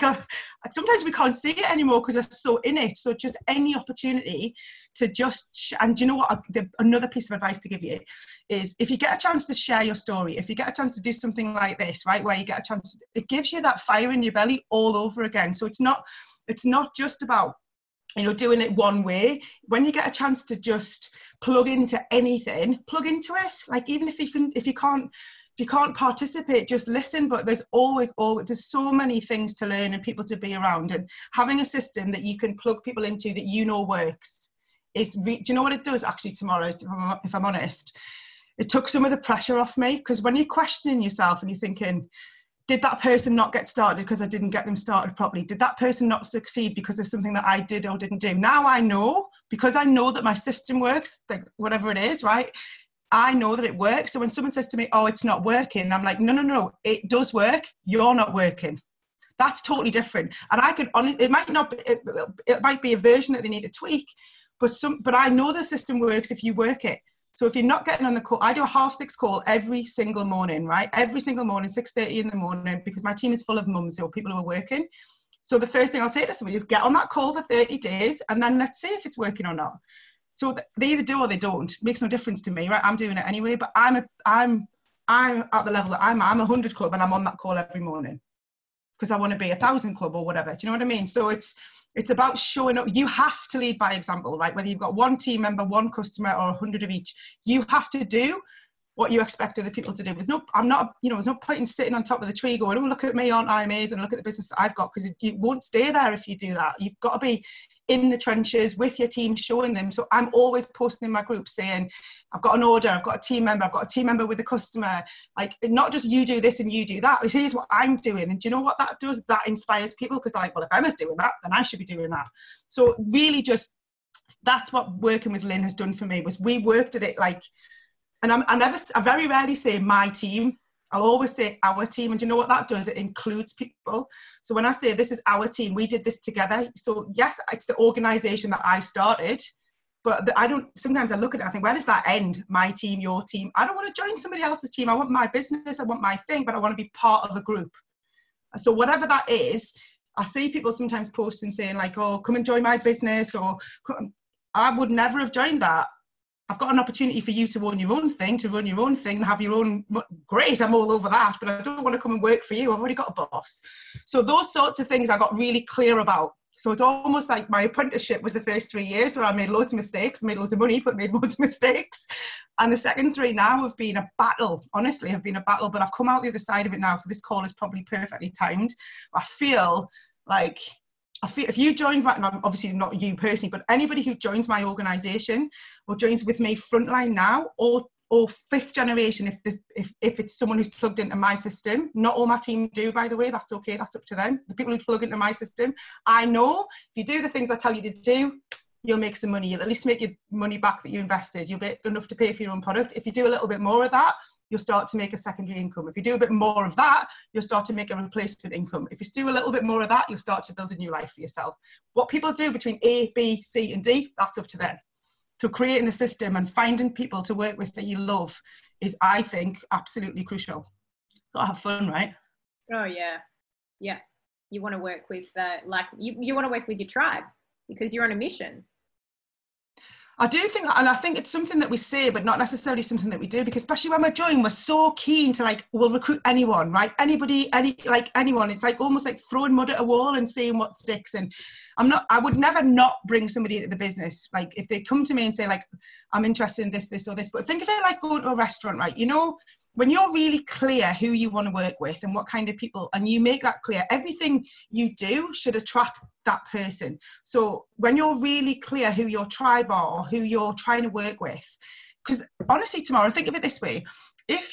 sometimes we can't see it anymore because we're so in it. So just any opportunity to just, and do you know what, another piece of advice to give you is, if you get a chance to share your story, if you get a chance to do something like this, right, where you get a chance, it gives you that fire in your belly all over again. So it's not just about, you know, doing it one way. When you get a chance to just plug into anything, plug into it. Like, even if you can't participate, just listen. But there's always there's so many things to learn and people to be around, and having a system that you can plug people into that you know works is do you know what it does actually, Tamara, if I'm honest? It took some of the pressure off me, because when you're questioning yourself and you're thinking, did that person not get started because I didn't get them started properly? Did that person not succeed because of something that I did or didn't do? Now I know, because I know that my system works, like whatever it is, right? I know that it works. So when someone says to me, oh, it's not working, I'm like, no, it does work. You're not working. That's totally different. And I can, it might not be, it might be a version that they need to tweak, but I know the system works if you work it. So if you're not getting on the call, I do a 6:30 call every single morning, right? Every single morning, 6:30 in the morning, because my team is full of mums or people who are working. So the first thing I'll say to somebody is get on that call for 30 days and then let's see if it's working or not. So they either do or they don't. It makes no difference to me, right? I'm doing it anyway, but I'm at the level that I'm 100 club and I'm on that call every morning because I want to be 1,000 club or whatever. Do you know what I mean? So it's about showing up. You have to lead by example, right? Whether you've got one team member, one customer, or 100 of each, you have to do what you expect other people to do. There's no point in sitting on top of the tree going, oh, look at me, aren't I amazing? Look at the business that I've got, because you won't stay there if you do that. You've got to be in the trenches with your team, showing them. So I'm always posting in my group saying, I've got an order, I've got a team member with a customer, like, not just you do this and you do that. This is what I'm doing. And do you know what that does? That inspires people, because they're like, well, if Emma's doing that, then I should be doing that. So really just, that's what working with Lynn has done for me, was we worked at it like, and I very rarely say my team. I'll always say our team. And do you know what that does? It includes people. So when I say this is our team, we did this together. So yes, it's the organization that I started, but sometimes I look at it, I think, where does that end? My team, your team. I don't want to join somebody else's team. I want my business, I want my thing, but I want to be part of a group. So whatever that is, I see people sometimes posting saying like, oh, come and join my business, or I would never have joined that. I've got an opportunity for you to run your own thing, and have your own, great, I'm all over that, but I don't want to come and work for you. I've already got a boss. So those sorts of things I got really clear about. So it's almost like my apprenticeship was the first 3 years where I made loads of mistakes, made loads of money, but made loads of mistakes. And the second 3 now have been a battle, honestly, have been a battle, but I've come out the other side of it now. So this call is probably perfectly timed. I feel like, if you join, and I'm obviously not you personally, but anybody who joins my organisation or joins with me frontline now, or fifth generation, if it's someone who's plugged into my system, not all my team do, by the way, that's okay, that's up to them. The people who plug into my system, I know if you do the things I tell you to do, you'll make some money. You'll at least make your money back that you invested. You'll get enough to pay for your own product. If you do a little bit more of that, you'll start to make a secondary income. If you do a bit more of that, you'll start to make a replacement income. If you do a little bit more of that, you'll start to build a new life for yourself. What people do between A, B, C, and D, that's up to them. So creating the system and finding people to work with that you love is, I think, absolutely crucial. Gotta have fun, right? Oh yeah, yeah. You want to work with you want to work with your tribe because you're on a mission. I do think, and I think it's something that we say, but not necessarily something that we do, because especially when we're joining, we're so keen to we'll recruit anyone, right? Anybody, anyone. It's like almost like throwing mud at a wall and seeing what sticks. And I would never not bring somebody into the business. Like if they come to me and say like, I'm interested in this or this, but think of it like going to a restaurant, right? You know, when you're really clear who you want to work with and what kind of people, and you make that clear, everything you do should attract that person. So when you're really clear who your tribe are, or who you're trying to work with, because honestly, Tamara, think of it this way: if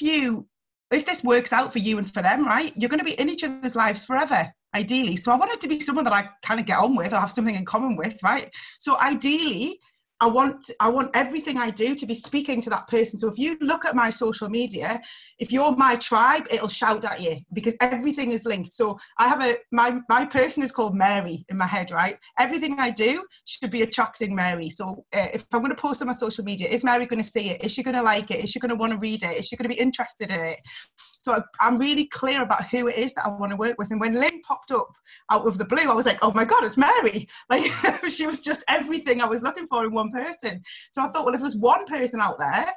this works out for you and for them, right, you're going to be in each other's lives forever, ideally. So I want it to be someone that I kind of get on with or have something in common with, right? So ideally, I want everything I do to be speaking to that person. So if you look at my social media, if you're my tribe, it'll shout at you, because everything is linked. So I have my person is called Mary in my head, right? Everything I do should be attracting Mary. So if I'm going to post on my social media, is Mary going to see it? Is she going to like it? Is she going to want to read it? Is she going to be interested in it? So I'm really clear about who it is that I want to work with. And when Lynn popped up out of the blue, I was like, oh my God, it's Mary. Like, she was just everything I was looking for in one person. So I thought, well, if there's one person out there,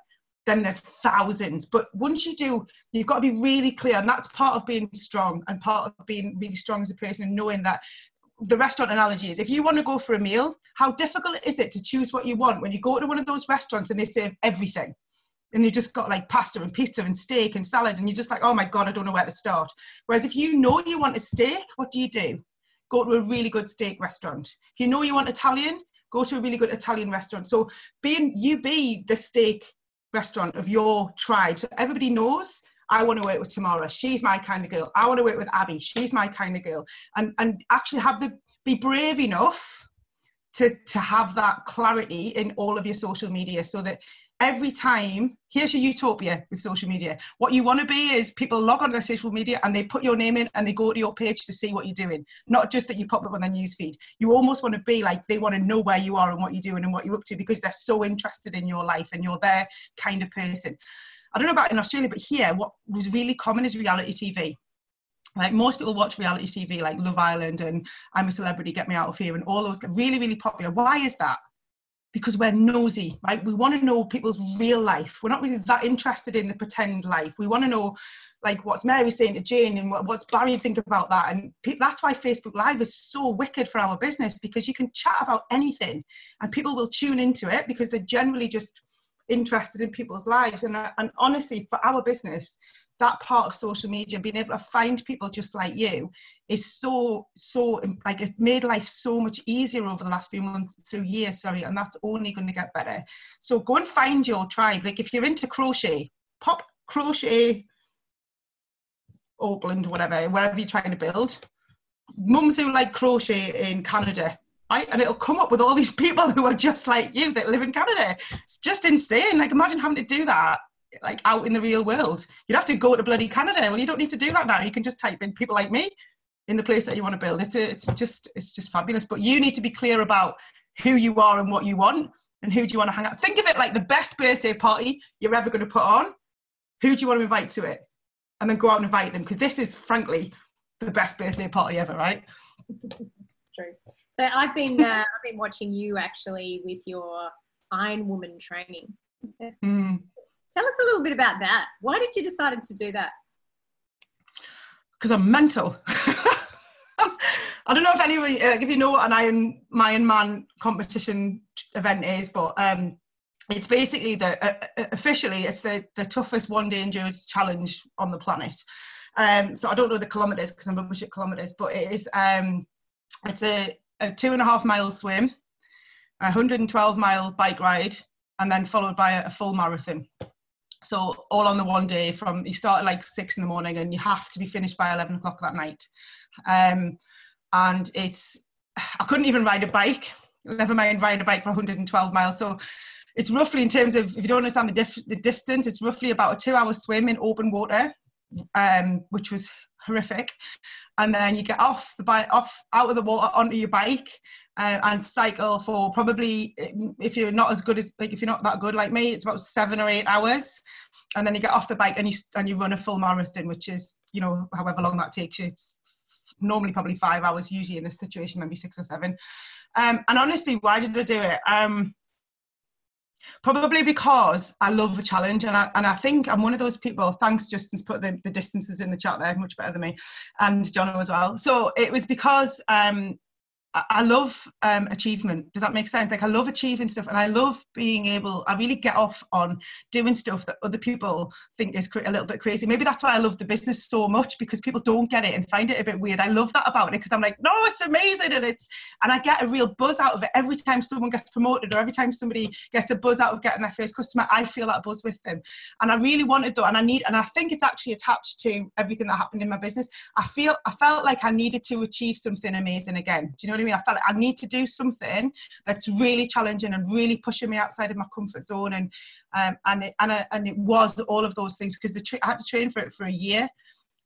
then there's thousands. But once you do, you've got to be really clear. And that's part of being strong, and part of being really strong as a person, and knowing that the restaurant analogy is, if you want to go for a meal, how difficult is it to choose what you want when you go to one of those restaurants and they serve everything? And you just got like pasta and pizza and steak and salad, and you're just like, oh my God, I don't know where to start. Whereas if you know you want a steak, what do? Go to a really good steak restaurant. If you know you want Italian, go to a really good Italian restaurant. So be the steak restaurant of your tribe. So everybody knows, I want to work with Tamara. She's my kind of girl. I want to work with Abby. She's my kind of girl. And actually be brave enough to have that clarity in all of your social media, so that every time, here's your utopia with social media. What you want to be is people log on to their social media and they put your name in and they go to your page to see what you're doing. Not just that you pop up on their newsfeed. You almost want to be like, they want to know where you are and what you're doing and what you're up to, because they're so interested in your life and you're their kind of person. I don't know about in Australia, but here, what was really common is reality TV. Like, most people watch reality TV, like Love Island and I'm a Celebrity, Get Me Out of Here, and all those get really, really popular. Why is that? Because we're nosy, right? We want to know people's real life. We're not really that interested in the pretend life. We want to know, like, what's Mary saying to Jane, and what's Barry think about that. And that's why Facebook Live is so wicked for our business, because you can chat about anything and people will tune into it because they're generally just interested in people's lives. And honestly, for our business, that part of social media and being able to find people just like you is so like, it made life so much easier over the last few months, through years, sorry, and that's only going to get better. So go and find your tribe. Like, if you're into crochet, pop crochet Auckland, whatever, wherever you're trying to build, mums who like crochet in Canada, right? And it'll come up with all these people who are just like you that live in Canada. It's just insane. Like, imagine having to do that like out in the real world. You'd have to go to bloody Canada. Well, you don't need to do that now. You can just type in people like me in the place that you want to build. It's just fabulous. But you need to be clear about who you are and what you want, and who do you want to hang out. Think of it like the best birthday party you're ever going to put on. Who do you want to invite to it? And then go out and invite them, because this is frankly the best birthday party ever, right? It's true. So I've been watching you actually with your Iron Woman training. Tell us a little bit about that. Why did you decide to do that? Because I'm mental. I don't know if anybody, if you know what an Iron Man competition event is, but it's basically officially it's the toughest one-day endurance challenge on the planet. So I don't know the kilometers because I'm rubbish at kilometers, but it is it's a 2.5 mile swim, a 112 mile bike ride, and then followed by a full marathon. So all on the one day. From you start at like 6 in the morning and you have to be finished by 11 o'clock that night. And I couldn't even ride a bike, never mind ride a bike for 112 miles. So it's roughly, in terms of, if you don't understand the distance, it's roughly about a 2-hour swim in open water, which was horrific. And then you get off the bike, out of the water onto your bike, and cycle for probably, if you're not that good like me, it's about 7 or 8 hours. And then you get off the bike and you run a full marathon, which is, however long that takes you. It's normally probably 5 hours, usually in this situation, maybe 6 or 7. And honestly, why did I do it? Probably because I love a challenge, and I think I'm one of those people. Thanks, Justin's put the distances in the chat there, much better than me, and Jono as well. So it was because I love achievement. Does that make sense? Like, I love achieving stuff, and I love I really get off on doing stuff that other people think is a little bit crazy. Maybe that's why I love the business so much, because people don't get it and find it a bit weird. I love that about it, because I'm like, no, it's amazing. And I get a real buzz out of it. Every time someone gets promoted, or every time somebody gets a buzz out of getting their first customer, I feel that buzz with them. And I really wanted though, and I think it's actually attached to everything that happened in my business. I felt like I needed to achieve something amazing again. Do you know what what I mean? I felt like I need to do something that's really challenging and really pushing me outside of my comfort zone. And it was all of those things, because I had to train for it for a year.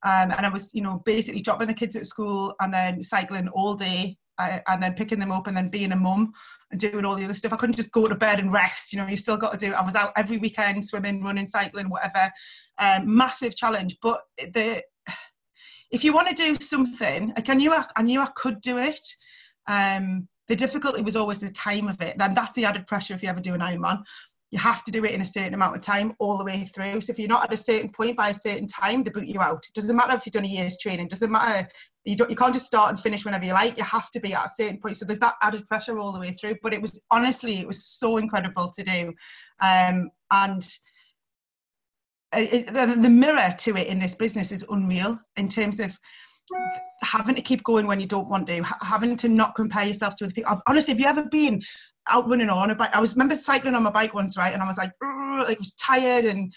And I was, you know, basically dropping the kids at school and then cycling all day, and then picking them up, and then being a mum and doing all the other stuff. I couldn't just go to bed and rest. You know, you still got to do it. I was out every weekend, swimming, running, cycling, whatever. Massive challenge. But if you want to do something, like I knew I could do it. The difficulty was always the time of it. Then that's the added pressure if you ever do an Ironman. You have to do it in a certain amount of time all the way through. So if you're not at a certain point by a certain time, they boot you out. It doesn't matter if you've done a year's training. It doesn't matter. You can't just start and finish whenever you like. You have to be at a certain point. So there's that added pressure all the way through. But it was so incredible to do. And the mirror to it in this business is unreal, in terms of having to keep going when you don't want to, having to not compare yourself to other people. Honestly, have you ever been out running or on a bike? I remember cycling on my bike once, right? And I was like was tired and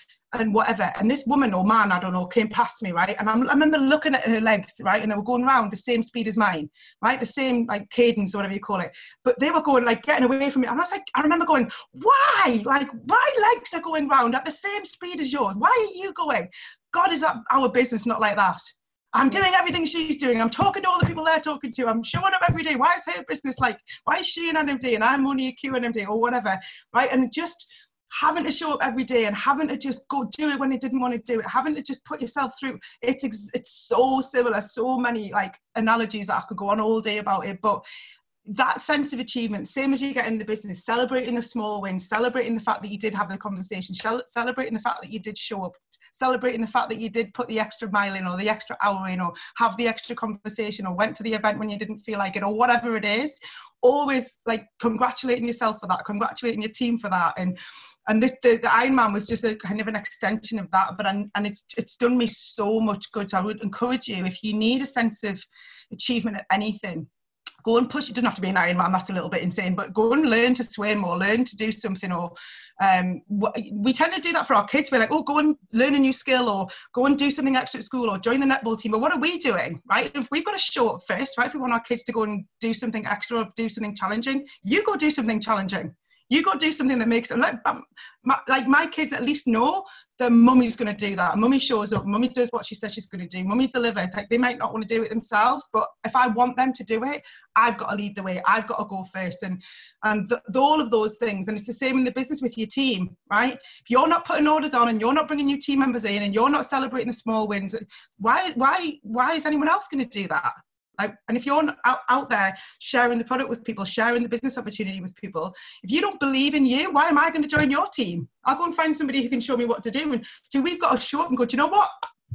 whatever. And this woman or man, I don't know, came past me, right? And I remember looking at her legs, right? And they were going around the same speed as mine, right? The same like cadence or whatever you call it. But they were going like getting away from me. And I was like, I remember going, why? Like my legs are going round at the same speed as yours. Why are you going? God, is that our business not like that? I'm doing everything she's doing. I'm talking to all the people they're talking to. I'm showing up every day. Why is her business like, why is she an NMD and I'm only a QNMD or whatever, right? And just having to show up every day and having to just go do it when you didn't want to do it, having to just put yourself through. It's so similar, so many like analogies that I could go on all day about it. But that sense of achievement, same as you get in the business, celebrating the small wins, celebrating the fact that you did have the conversation, celebrating the fact that you did show up, celebrating the fact that you did put the extra mile in or the extra hour in or have the extra conversation or went to the event when you didn't feel like it or whatever it is. Always like congratulating yourself for that, congratulating your team for that. And the Ironman was just a kind of an extension of that. But it's done me so much good. So I would encourage you, if you need a sense of achievement at anything, go and push. It doesn't have to be an Ironman, that's a little bit insane, but go and learn to swim or learn to do something. Or we tend to do that for our kids. We're like, oh, go and learn a new skill or go and do something extra at school or join the netball team. But what are we doing, right? If we've got to show up first, right? If we want our kids to go and do something extra or do something challenging, you go do something challenging. You go do something that makes them like my kids at least know that mummy's going to do that. Mummy shows up. Mummy does what she says she's going to do. Mummy delivers. Like they might not want to do it themselves, but if I want them to do it, I've got to lead the way. I've got to go first. And all of those things. And it's the same in the business with your team, right? If you're not putting orders on and you're not bringing new team members in and you're not celebrating the small wins, why is anyone else going to do that? And if you're out there sharing the product with people, sharing the business opportunity with people, if you don't believe in you, why am I going to join your team? I'll go and find somebody who can show me what to do. And so we've got to show up and go, do you know what?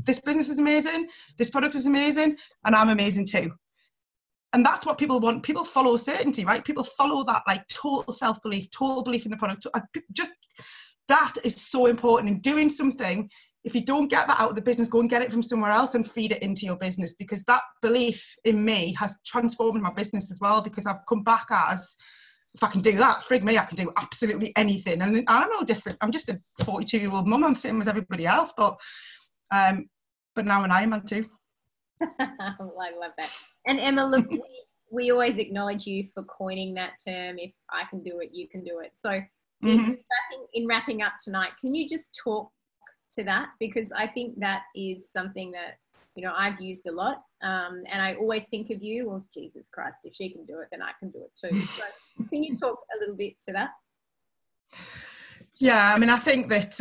This business is amazing. This product is amazing. And I'm amazing too. And that's what people want. People follow certainty, right? People follow that like total self-belief, total belief in the product. Just that is so important in doing something. If you don't get that out of the business, go and get it from somewhere else and feed it into your business, because that belief in me has transformed my business as well, because I've come back as, if I can do that, frig me, I can do absolutely anything. And I'm no different. I'm just a 42-year-old mum. I'm same as everybody else, but now an Ironman too. I love that. And Emma, look, we always acknowledge you for coining that term, if I can do it, you can do it. So in wrapping up tonight, can you just talk to that? Because I think that is something that, you know, I've used a lot, and I always think of you, well, Jesus Christ, if she can do it, then I can do it too. So can you talk a little bit to that? Yeah, I mean, I think that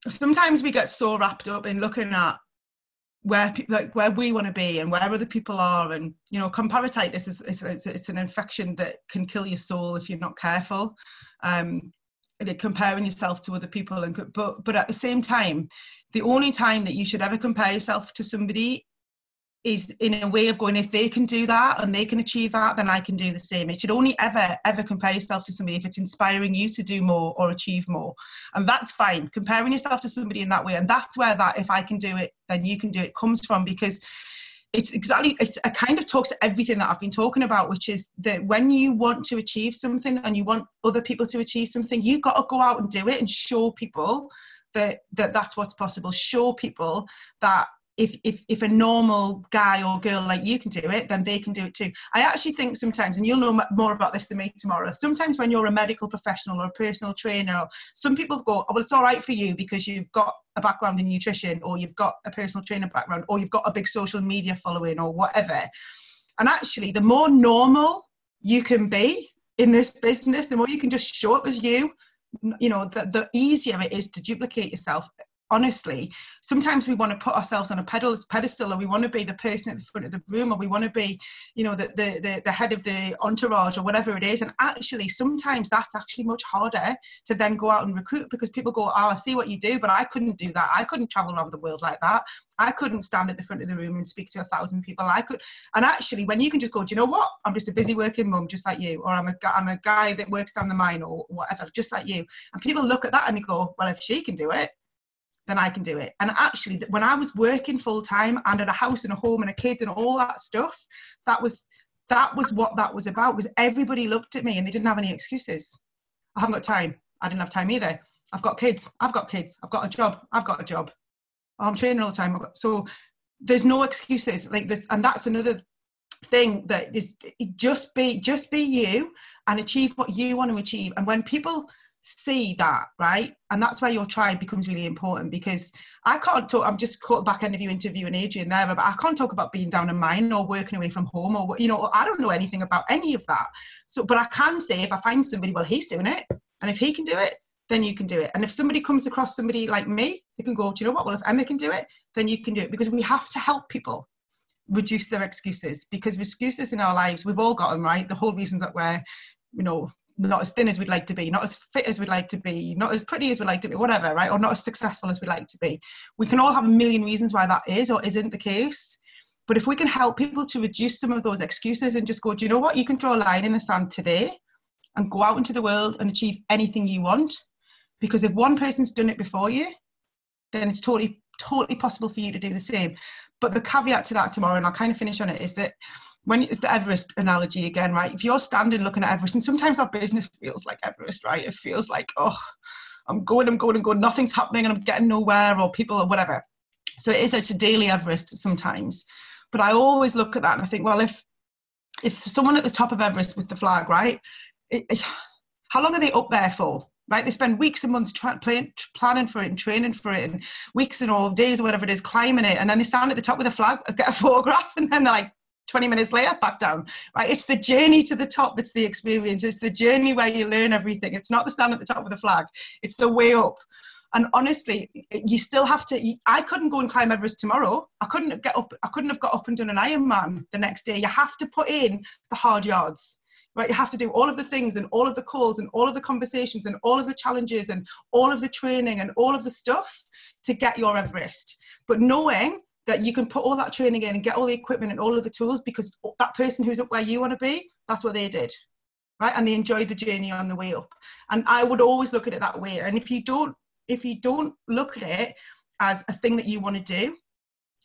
sometimes we get so wrapped up in looking at where we want to be and where other people are, and you know, comparatitis is an infection that can kill your soul if you're not careful. Comparing yourself to other people, but at the same time, the only time that you should ever compare yourself to somebody is in a way of going, if they can do that and they can achieve that, then I can do the same. It should only ever compare yourself to somebody if it's inspiring you to do more or achieve more, and that's fine. Comparing yourself to somebody in that way, and that's where that if I can do it, then you can do it comes from, because it kind of talks to everything that I've been talking about, which is that when you want to achieve something and you want other people to achieve something, you've got to go out and do it and show people that that's what's possible. Show people that if a normal guy or girl like you can do it, then they can do it too. I actually think sometimes, and you'll know more about this than me tomorrow, sometimes when you're a medical professional or a personal trainer, some people go, oh, well, it's all right for you because you've got a background in nutrition, or you've got a personal trainer background, or you've got a big social media following, or whatever. And actually, the more normal you can be in this business, the more you can just show up as you, the easier it is to duplicate yourself. Honestly, sometimes we want to put ourselves on a pedestal, or we want to be the person at the front of the room, or we want to be, the head of the entourage, or whatever it is. And actually, sometimes that's actually much harder to then go out and recruit, because people go, oh, I see what you do, but I couldn't do that. I couldn't travel around the world like that. I couldn't stand at the front of the room and speak to 1,000 people. And actually, when you can just go, do you know what? I'm just a busy working mum, just like you, or I'm a guy that works down the mine, or whatever, just like you. And people look at that and they go, well, if she can do it, then I can do it. And actually, when I was working full time and had a house and a home and a kid and all that stuff, that was what that was about, was everybody looked at me and they didn't have any excuses. I haven't got time. I didn't have time either. I've got kids. I've got a job. I'm training all the time. So there's no excuses like this. And that's another thing, that is, just be you and achieve what you want to achieve. And when people see that, right, and that's where your tribe becomes really important, because I can't talk, I'm just caught back end of you interviewing Adrian there, but I can't talk about being down in mine or working away from home, or I don't know anything about any of that. So, but I can say, if I find somebody, well, he's doing it, and if he can do it, then you can do it. And if somebody comes across somebody like me, they can go, do you know what, well, if Emma can do it, then you can do it. Because we have to help people reduce their excuses, because excuses in our lives, we've all got them, right? The whole reason that we're, not as thin as we'd like to be, not as fit as we'd like to be, not as pretty as we'd like to be, whatever, right? Or not as successful as we'd like to be. We can all have a million reasons why that is or isn't the case. But if we can help people to reduce some of those excuses and just go, do you know what? You can draw a line in the sand today and go out into the world and achieve anything you want. Because if one person's done it before you, then it's totally possible for you to do the same. But the caveat to that tomorrow, and I'll kind of finish on it, is that when it's the Everest analogy again, right? If you're standing looking at Everest, and sometimes our business feels like Everest, right? It feels like, oh, I'm going, nothing's happening and I'm getting nowhere, or people, or whatever. So it's a daily Everest sometimes. But I always look at that and I think, well, if someone at the top of Everest with the flag, right? How long are they up there for? Right? They spend weeks and months planning for it and training for it, and weeks and days or whatever it is, climbing it. And then they stand at the top with a flag, get a photograph, and then they're like, 20 minutes later, back down, right? It's the journey to the top that's the experience. It's the journey where you learn everything. It's not the stand at the top of the flag. It's the way up. And honestly, you still have to, I couldn't go and climb Everest tomorrow. I couldn't have got up and done an Ironman the next day. You have to put in the hard yards, right? You have to do all of the things and all of the calls and all of the conversations and all of the challenges and all of the training and all of the stuff to get your Everest. But knowing that you can put all that training in and get all the equipment and all of the tools, because that person who's up where you want to be, that's what they did, right? And they enjoyed the journey on the way up. And I would always look at it that way. And if you don't look at it as a thing that you want to do,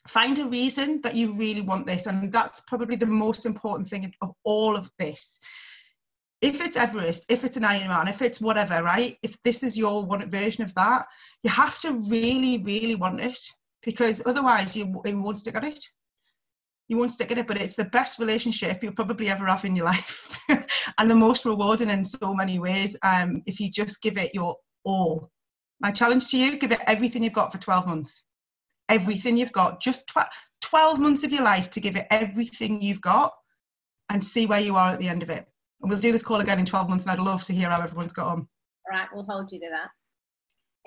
find a reason that you really want this. And that's probably the most important thing of all of this. If it's Everest, if it's an Ironman, if it's whatever, right? If this is your one version of that, you have to really, really want it. Because otherwise you won't stick at it. You won't stick at it, but it's the best relationship you'll probably ever have in your life. And the most rewarding in so many ways, if you just give it your all. My challenge to you, give it everything you've got for 12 months. Everything you've got, just 12 months of your life to give it everything you've got and see where you are at the end of it. And we'll do this call again in 12 months, and I'd love to hear how everyone's got on. All right, we'll hold you to that.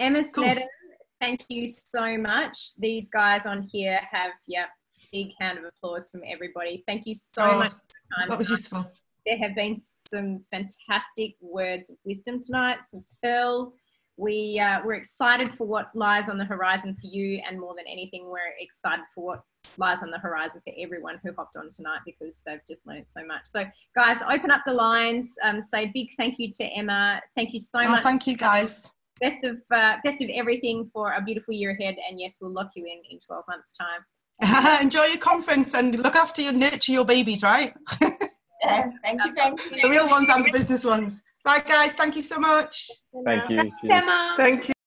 Emma Sneddon, thank you so much. These guys on here have, big round of applause from everybody. Thank you so much for your time. That was useful. There have been some fantastic words of wisdom tonight, some pearls. We're excited for what lies on the horizon for you, and more than anything, we're excited for what lies on the horizon for everyone who hopped on tonight, because they've just learned so much. So guys, open up the lines, say a big thank you to Emma. Thank you so much. Thank you guys. Best of everything for a beautiful year ahead, and yes, we'll lock you in 12 months time. Enjoy your conference and look after nurture your babies, right? Yeah, thank you. The real ones and the business ones. Bye guys, thank you so much. Thank you. Emma. Thank you.